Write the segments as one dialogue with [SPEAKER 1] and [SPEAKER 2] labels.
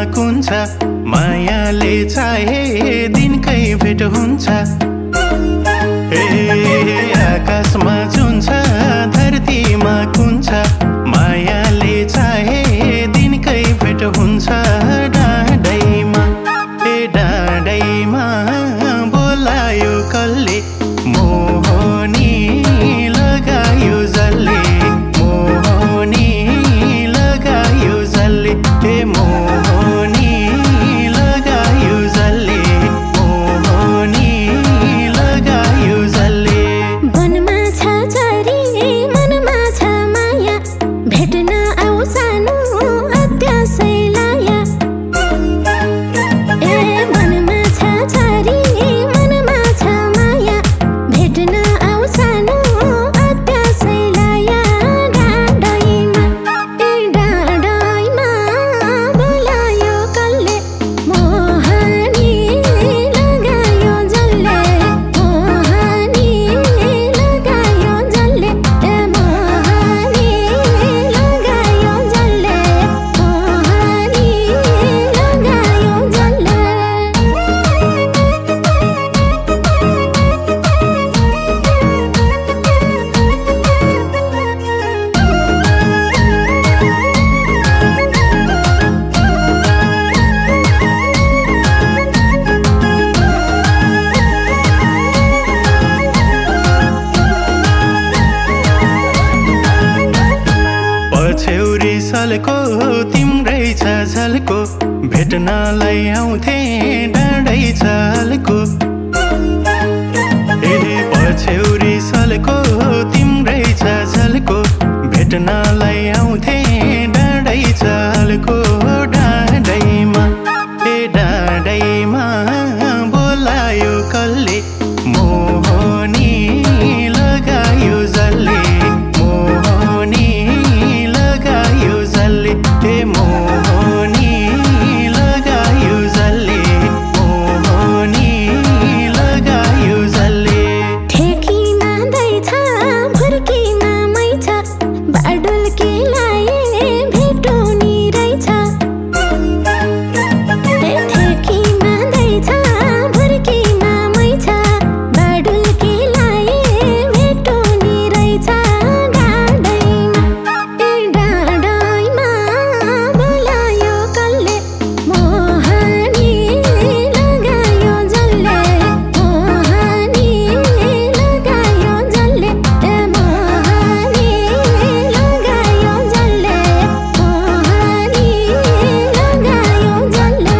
[SPEAKER 1] कुन्छ मायाले चाहे दिनकै भेट हुन्छ आकाशमा चुन्छ धरतीमा कुन्छ मायाले चाहे दिनकै भेट हुन्छ डाँडैमा डाँडैमा बोलायो कसले मोहनी लगायो जसले मोहनी लगायो जसले मोहनी लगायो जसले मोहनी लगायो जसले
[SPEAKER 2] वनमा छ झरी मनमा छ माया भेट्न आऊ सानो अत्यासै लाया वनमा छ झरी मनमा छ माया भेट्न आऊ सानो अत्यासै लाया डाँडैमा डाँडैमा बोलायो कसले मोहनी लगायो जसले मोहनी लगायो जसले मोहनी लगायो जसले मोहनी लगायो जसले
[SPEAKER 1] पछ्यौरी सालको तिम्रै छ झल्को भेट्नलाई आउँथे डाँडै छल्को पछ्यौरी सालको तिम्रै छ झल्को भेट्नलाई आउँथे डाँडै छल्को डाँडैमा डाँडैमा बोलायो कसले मोहनी लगायो जसले मोहनी लगायो जसले मोहनी लगायो जसले मोहनी लगायो जसले
[SPEAKER 2] ठेकी मान्दैछ भुर्की नामै छ बाडुल के लाए भेटो नि रहेछ ठेकी मान्दैछ भुर्की नामै छ बाडुल के लाए भेटो नि रहेछ डाँडैमा बोलायो कसले मोहनी लगायो जसले मोहनी लगायो जसले मोहनी लगायो जसले मोहनी लगायो जसले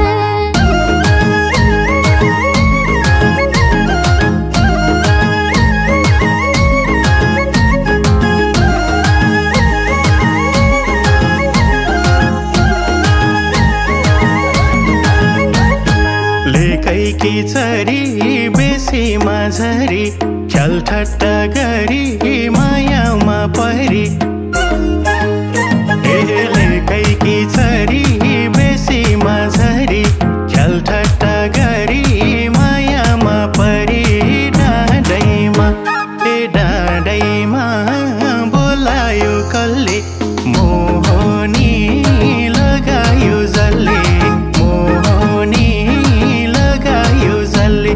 [SPEAKER 1] लेकैकी चरी बेसीमा झरी ख्यालठट्टा गरी मायामा परी लेकैकी चरी बेसीमा झरी ख्यालठट्टा गरी मायामा परी डाँडैमा डाँडैमा बोलायो कसले मोहनी लगायो जसले मोहनी लगायो जसले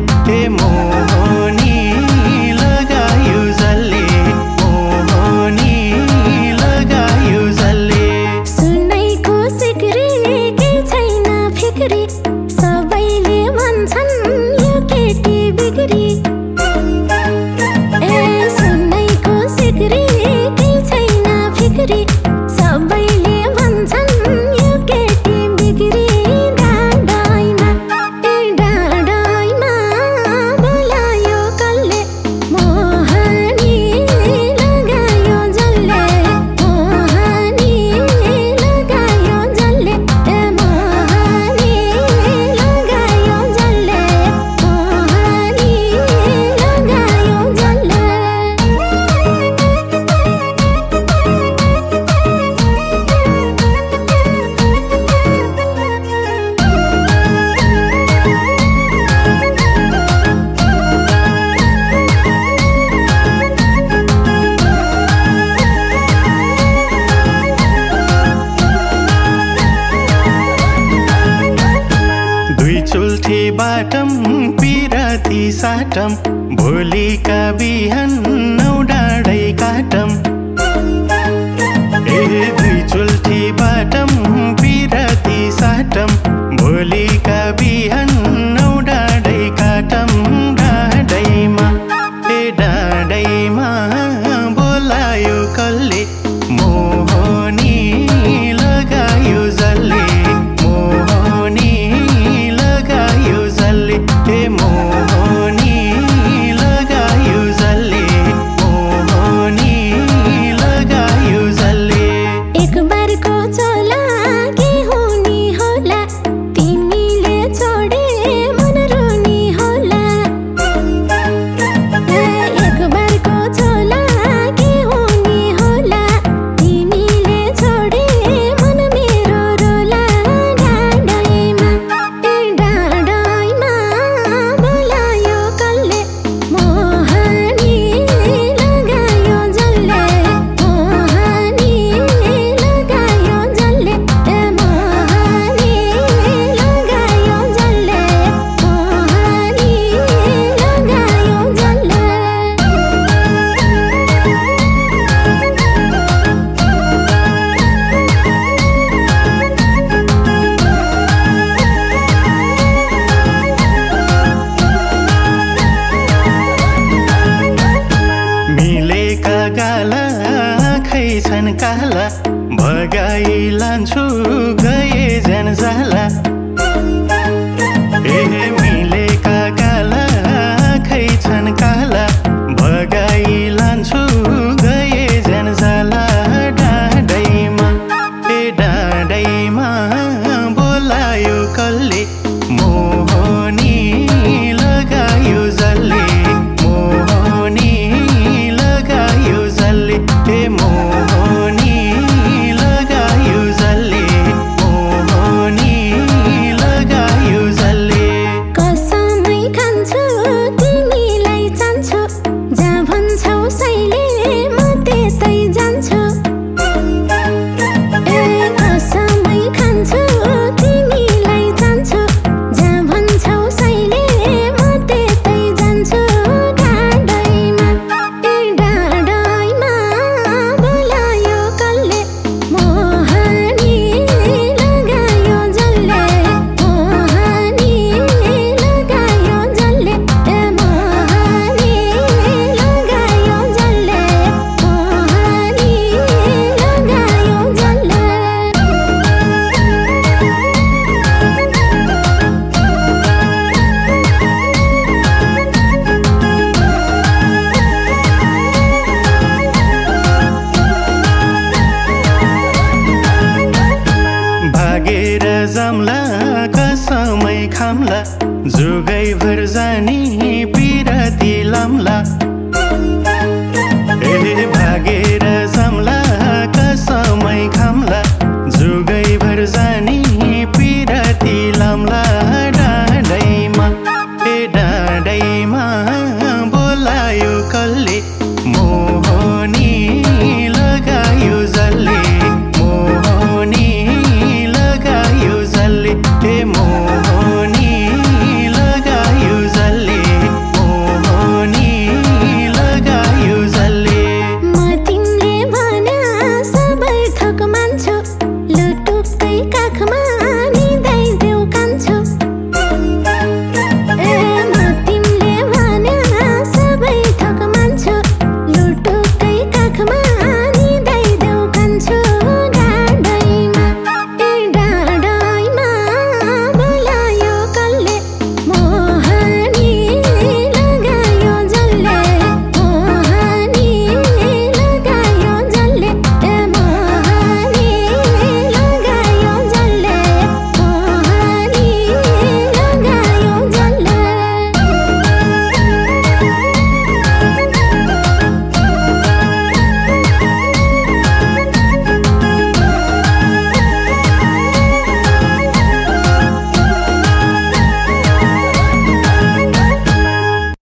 [SPEAKER 1] मोहनी लगायो जसले मोहनी लगायो जसले
[SPEAKER 2] सुनैको सिक्री
[SPEAKER 1] साटम भोलिका बिहान 9 डाँडै काटम दुई चुल्ठी बाटम पिराती साटम भोलिका बिहान 9 डाँडै काटम डाँडैमा डाँडैमा बोलायो कसले मोहनी लगायो जसले मोहनी लगायो जसले मोहनी लगायो जसले मोहनी लगायो जसले
[SPEAKER 2] एक बारको चोला के हुने होला तिमीले छोडे मन रुनी होला एक बारको चोला के हुने होला तिमीले छोडे मन मेरो रोला डाँडैमा बोलायो कसले मोहनी लगायो जसले मोहनी लगायो जसले मोहनी लगायो जसले मोहनी लगायो जसले
[SPEAKER 1] मिलेका गाला खै छन् काला भगाई लान्छु गए ज्यान जाला मिलेका गाला खै छन् काला भगाई लान्छु गए ज्यान जाला डाँडैमा डाँडैमा बोलायो कसले मोहनी लगायो जसले मोहनी लगायो जसले मोहनी लगायो जसले मोहनी लगायो जसले
[SPEAKER 2] कसमै खान्छु तिमीलाई चाहन्छु जहाँ भन्छौ सैले म त्यतै जान्छु कसमै खान्छु तिमीलाई चाहन्छु जहाँ भन्छौ सैले म त्यतै जान्छु डाँडैमा बोलायो कसले मोहनी लगायो जसले मोहनी लगायो जसले मोहनी लगायो जसले मोहनी लगायो जसले
[SPEAKER 1] भागेर जाम्ला कसमै खाम्ला जुगै भर जानी पिराती लाम्ला भागेर जाम्ला कसमै खाम्ला जुगै भर जानी पिराती लाम्ला डाँडैमा डाँडैमा बोलायो कसले